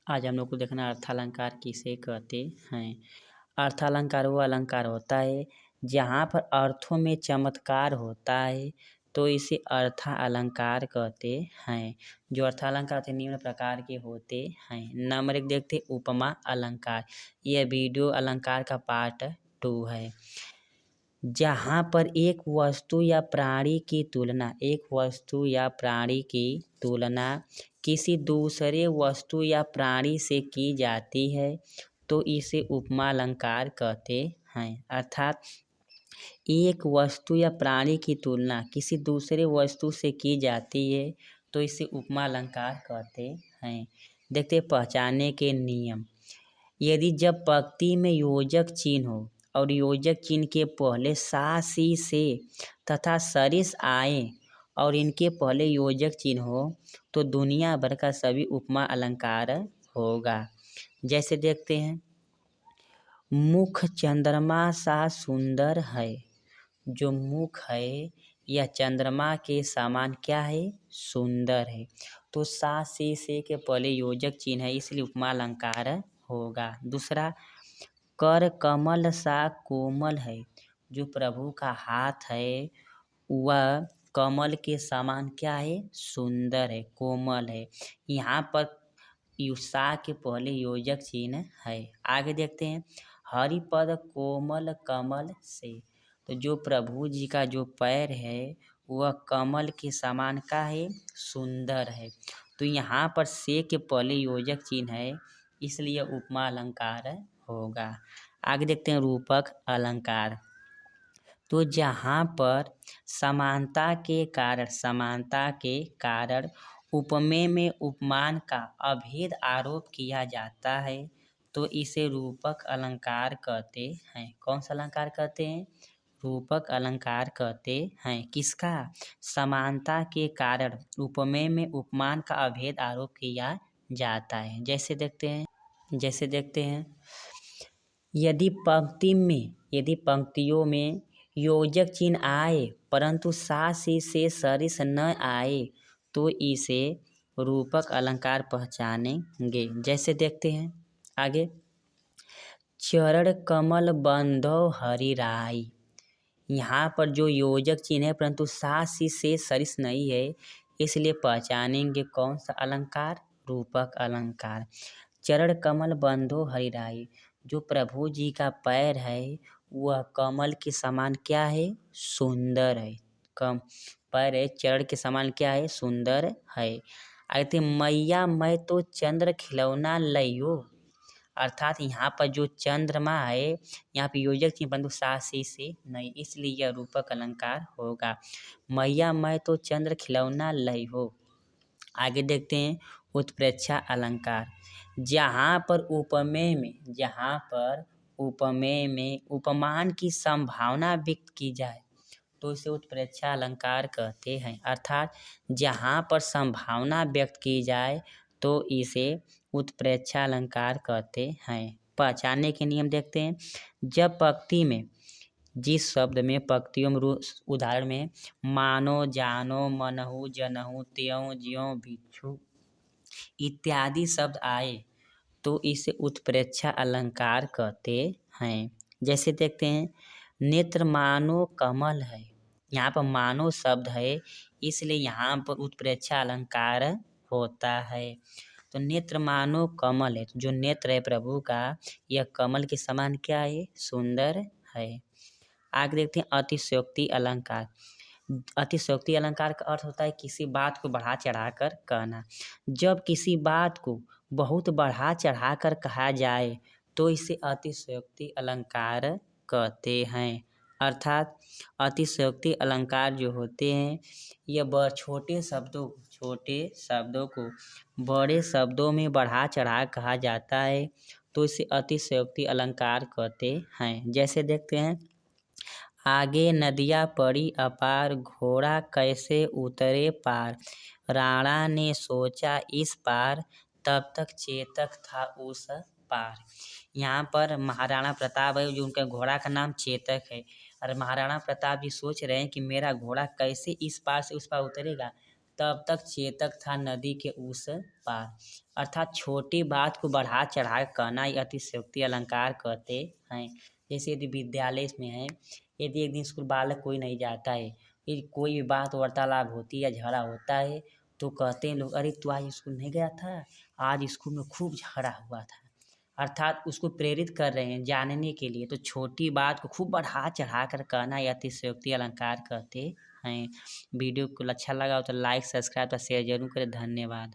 आज हम लोग को देखना अर्थालंकार किसे कहते हैं। अर्थालंकार वो अलंकार होता है जहाँ पर अर्थों में चमत्कार होता है तो इसे अर्थालंकार कहते हैं। जो अर्थालंकार होते निम्न प्रकार के होते हैं। नंबर 1 देखते उपमा अलंकार। यह वीडियो अलंकार का पार्ट 2 है। जहाँ पर एक वस्तु या प्राणी की तुलना किसी दूसरे वस्तु या प्राणी से की जाती है तो इसे उपमा अलंकार कहते हैं। अर्थात एक वस्तु या प्राणी की तुलना किसी दूसरे वस्तु से की जाती है तो इसे उपमा अलंकार कहते हैं। देखते पहचानने के नियम। यदि जब पंक्ति में योजक चिन्ह हो और योजक चिन्ह के पहले सा सी से तथा सरिस आए और इनके पहले योजक चिन्ह हो तो दुनिया भर का सभी उपमा अलंकार होगा। जैसे देखते हैं मुख चंद्रमा सा सुंदर है। जो मुख है यह चंद्रमा के समान क्या है, सुंदर है। तो सा से के पहले योजक चिन्ह है इसलिए उपमा अलंकार होगा। दूसरा कर कमल सा कोमल है। जो प्रभु का हाथ है वह कमल के समान क्या है, सुंदर है, कोमल है। यहाँ पर सा के पहले योजक चिन्ह है। आगे देखते हैं हरिपद कोमल कमल से। तो जो प्रभु जी का जो पैर है वह कमल के समान का है, सुंदर है। तो यहाँ पर से के पहले योजक चिन्ह है इसलिए उपमा अलंकार होगा। आगे देखते हैं रूपक अलंकार। तो जहाँ पर समानता के कारण उपमेय में उपमान का अभेद आरोप किया जाता है तो इसे रूपक अलंकार कहते हैं। कौन सा अलंकार कहते हैं, रूपक अलंकार कहते हैं। किसका, समानता के कारण उपमेय में उपमान का अभेद आरोप किया जाता है। जैसे देखते हैं यदि पंक्तियों में योजक चिन्ह आए परंतु सा सी से सरिस न आए तो इसे रूपक अलंकार पहचानेंगे। जैसे देखते हैं आगे चरण कमल बंधो हरिराई। यहाँ पर जो योजक चिन्ह है परंतु सा सी से सरिस नहीं है इसलिए पहचानेंगे कौन सा अलंकार, रूपक अलंकार। चरण कमल बंधो हरिराई। जो प्रभु जी का पैर है वह कमल के समान क्या है, सुंदर है। पैर है चरण के समान क्या है, सुंदर है। आगे मैया मैं तो चंद्र खिलौना लइयो। अर्थात यहाँ पर जो चंद्रमा है यहाँ पे योजक चिन्ह परंतु सा सी से नहीं इसलिए यह रूपक अलंकार होगा। मैया मैं तो चंद्र खिलौना लई हो। आगे देखते हैं उत्प्रेक्षा अलंकार। जहाँ पर उपमेय में उपमान की संभावना व्यक्त की जाए तो इसे उत्प्रेक्षा अलंकार कहते हैं। अर्थात जहाँ पर संभावना व्यक्त की जाए तो इसे उत्प्रेक्षा अलंकार कहते हैं। पहचानने के नियम देखते हैं। जब पंक्ति में जिस शब्द में पंक्तियों में उदाहरण में मानो जानो मनहु जनहु त्यों ज्यों भिक्षु इत्यादि शब्द आए तो इसे उत्प्रेक्षा अलंकार कहते हैं। जैसे देखते हैं नेत्र मानो कमल है। यहाँ पर मानो शब्द है इसलिए यहाँ पर उत्प्रेक्षा अलंकार होता है। तो नेत्र मानो कमल है। तो जो नेत्र है प्रभु का यह कमल के समान क्या है, सुंदर है। आगे देखते हैं अतिशयोक्ति अलंकार। अतिशयोक्ति अलंकार का अर्थ होता है किसी बात को बढ़ा चढ़ा कर कहना। जब किसी बात को बहुत बढ़ा चढ़ा कर कहा जाए तो इसे अतिशयोक्ति अलंकार कहते हैं। अर्थात अतिशयोक्ति अलंकार जो होते हैं यह छोटे शब्दों को बड़े शब्दों में बढ़ा चढ़ा कहा जाता है तो इसे अतिशयोक्ति अलंकार कहते हैं। जैसे देखते हैं आगे नदियाँ पड़ी अपार घोड़ा कैसे उतरे पार। राणा ने सोचा इस पार तब तक चेतक था उस पार। यहाँ पर महाराणा प्रताप है जो उनका घोड़ा का नाम चेतक है और महाराणा प्रताप जी सोच रहे हैं कि मेरा घोड़ा कैसे इस पार से उस पार उतरेगा तब तक चेतक था नदी के उस पार। अर्थात छोटी बात को बढ़ा चढ़ा कर कहना ही अतिशयोक्ति अलंकार कहते हैं। जैसे यदि विद्यालय में है, यदि एक दिन स्कूल बालक कोई नहीं जाता है, यदि कोई भी बात वार्तालाप होती है या झगड़ा होता है, तो कहते हैं लोग, अरे तू आज स्कूल नहीं गया था, आज स्कूल में खूब झगड़ा हुआ था। अर्थात उसको प्रेरित कर रहे हैं जानने के लिए। तो छोटी बात को खूब बढ़ा चढ़ा कर कहना या अतिशयोक्ति अलंकार कहते हैं। वीडियो को अच्छा लगा हो तो लाइक सब्सक्राइब और शेयर जरूर करें। धन्यवाद।